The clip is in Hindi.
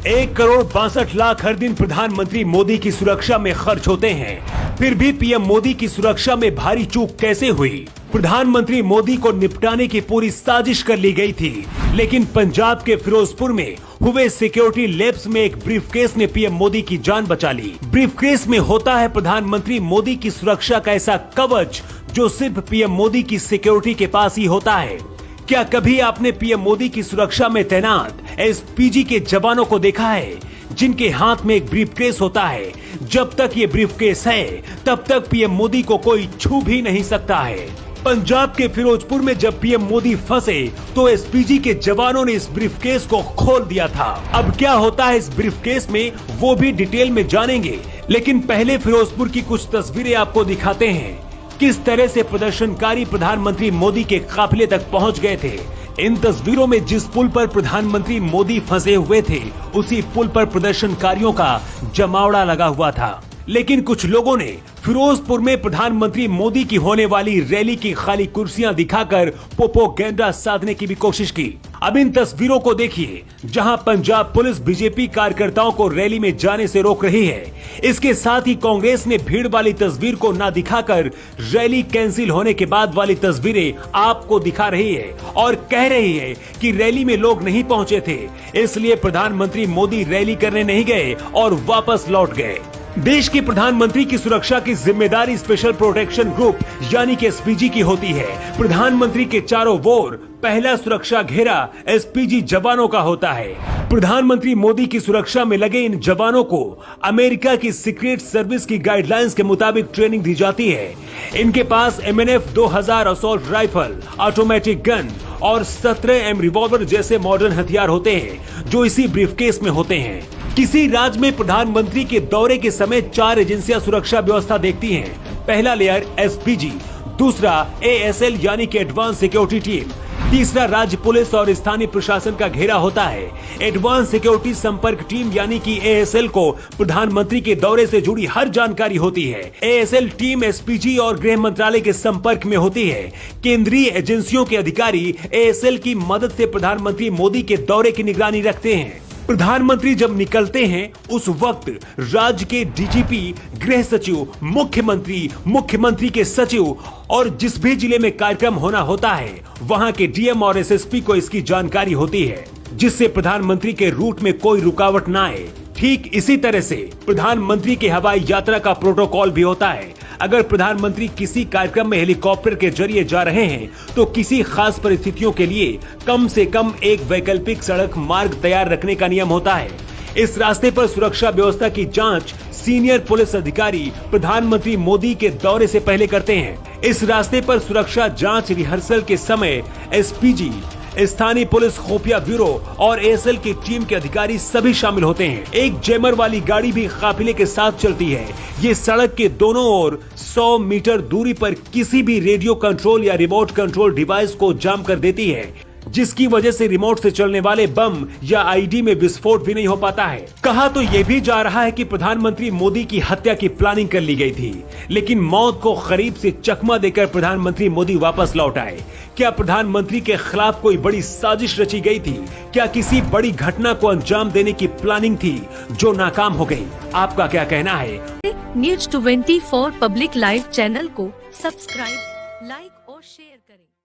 1,62,00,000 हर दिन प्रधानमंत्री मोदी की सुरक्षा में खर्च होते हैं, फिर भी पीएम मोदी की सुरक्षा में भारी चूक कैसे हुई? प्रधानमंत्री मोदी को निपटाने की पूरी साजिश कर ली गई थी, लेकिन पंजाब के फिरोजपुर में हुए सिक्योरिटी लैप्स में एक ब्रीफकेस ने पीएम मोदी की जान बचा ली। ब्रीफकेस में होता है प्रधानमंत्री मोदी की सुरक्षा का ऐसा कवच जो सिर्फ पीएम मोदी की सिक्योरिटी के पास ही होता है। क्या कभी आपने पीएम मोदी की सुरक्षा में तैनात एसपीजी के जवानों को देखा है, जिनके हाथ में एक ब्रीफकेस होता है? जब तक ये ब्रीफकेस है तब तक पीएम मोदी को कोई छू भी नहीं सकता है। पंजाब के फिरोजपुर में जब पीएम मोदी फंसे तो एसपीजी के जवानों ने इस ब्रीफकेस को खोल दिया था। अब क्या होता है इस ब्रीफकेस में वो भी डिटेल में जानेंगे, लेकिन पहले फिरोजपुर की कुछ तस्वीरें आपको दिखाते हैं। किस तरह से प्रदर्शनकारी प्रधानमंत्री मोदी के काफिले तक पहुंच गए थे। इन तस्वीरों में जिस पुल पर प्रधानमंत्री मोदी फंसे हुए थे, उसी पुल पर प्रदर्शनकारियों का जमावड़ा लगा हुआ था। लेकिन कुछ लोगों ने फिरोजपुर में प्रधानमंत्री मोदी की होने वाली रैली की खाली कुर्सियां दिखाकर प्रोपेगेंडा साधने की भी कोशिश की। अब इन तस्वीरों को देखिए, जहां पंजाब पुलिस बीजेपी कार्यकर्ताओं को रैली में जाने से रोक रही है। इसके साथ ही कांग्रेस ने भीड़ वाली तस्वीर को न दिखाकर रैली कैंसिल होने के बाद वाली तस्वीरें आपको दिखा रही है और कह रही है कि रैली में लोग नहीं पहुंचे थे, इसलिए प्रधानमंत्री मोदी रैली करने नहीं गए और वापस लौट गए। देश के प्रधानमंत्री की सुरक्षा की जिम्मेदारी स्पेशल प्रोटेक्शन ग्रुप यानी कि एसपीजी की होती है। प्रधानमंत्री के चारों ओर पहला सुरक्षा घेरा एसपीजी जवानों का होता है। प्रधानमंत्री मोदी की सुरक्षा में लगे इन जवानों को अमेरिका की सीक्रेट सर्विस की गाइडलाइंस के मुताबिक ट्रेनिंग दी जाती है। इनके पास MNF 2000 assault rifle, automatic gun और 17M रिवॉल्वर जैसे मॉडर्न हथियार होते हैं, जो इसी ब्रीफकेस में होते हैं। किसी राज्य में प्रधानमंत्री के दौरे के समय 4 एजेंसियां सुरक्षा व्यवस्था देखती हैं। पहला लेयर एसपीजी, दूसरा ASL यानी कि एडवांस सिक्योरिटी टीम, तीसरा राज्य पुलिस और स्थानीय प्रशासन का घेरा होता है। एडवांस सिक्योरिटी संपर्क टीम यानी कि ASL को प्रधानमंत्री के दौरे से जुड़ी हर जानकारी होती है। ASL टीम एसपीजी और गृह मंत्रालय के संपर्क में होती है। केंद्रीय एजेंसियों के अधिकारी ASL की मदद से प्रधानमंत्री मोदी के दौरे की निगरानी रखते हैं। प्रधानमंत्री जब निकलते हैं उस वक्त राज्य के डीजीपी, गृह सचिव, मुख्यमंत्री के सचिव और जिस भी जिले में कार्यक्रम होना होता है, वहां के डीएम और एसएसपी को इसकी जानकारी होती है, जिससे प्रधानमंत्री के रूट में कोई रुकावट न आए। ठीक इसी तरह से प्रधानमंत्री के हवाई यात्रा का प्रोटोकॉल भी होता है। अगर प्रधानमंत्री किसी कार्यक्रम में हेलीकॉप्टर के जरिए जा रहे हैं तो किसी खास परिस्थितियों के लिए कम से कम एक वैकल्पिक सड़क मार्ग तैयार रखने का नियम होता है। इस रास्ते पर सुरक्षा व्यवस्था की जांच सीनियर पुलिस अधिकारी प्रधानमंत्री मोदी के दौरे से पहले करते हैं। इस रास्ते पर सुरक्षा जांच रिहर्सल के समय एसपीजी, स्थानीय पुलिस खुफिया ब्यूरो और ASL की टीम के अधिकारी सभी शामिल होते हैं। एक जैमर वाली गाड़ी भी काफिले के साथ चलती है। ये सड़क के दोनों ओर 100 मीटर दूरी पर किसी भी रेडियो कंट्रोल या रिमोट कंट्रोल डिवाइस को जाम कर देती है, जिसकी वजह से रिमोट से चलने वाले बम या आईडी में विस्फोट भी नहीं हो पाता है। कहा तो ये भी जा रहा है कि प्रधानमंत्री मोदी की हत्या की प्लानिंग कर ली गई थी, लेकिन मौत को करीब से चकमा देकर प्रधानमंत्री मोदी वापस लौट आए। क्या प्रधानमंत्री के खिलाफ कोई बड़ी साजिश रची गई थी? क्या किसी बड़ी घटना को अंजाम देने की प्लानिंग थी जो नाकाम हो गई? आपका क्या कहना है? News 24 पब्लिक लाइव चैनल को सब्सक्राइब, लाइक और शेयर करें।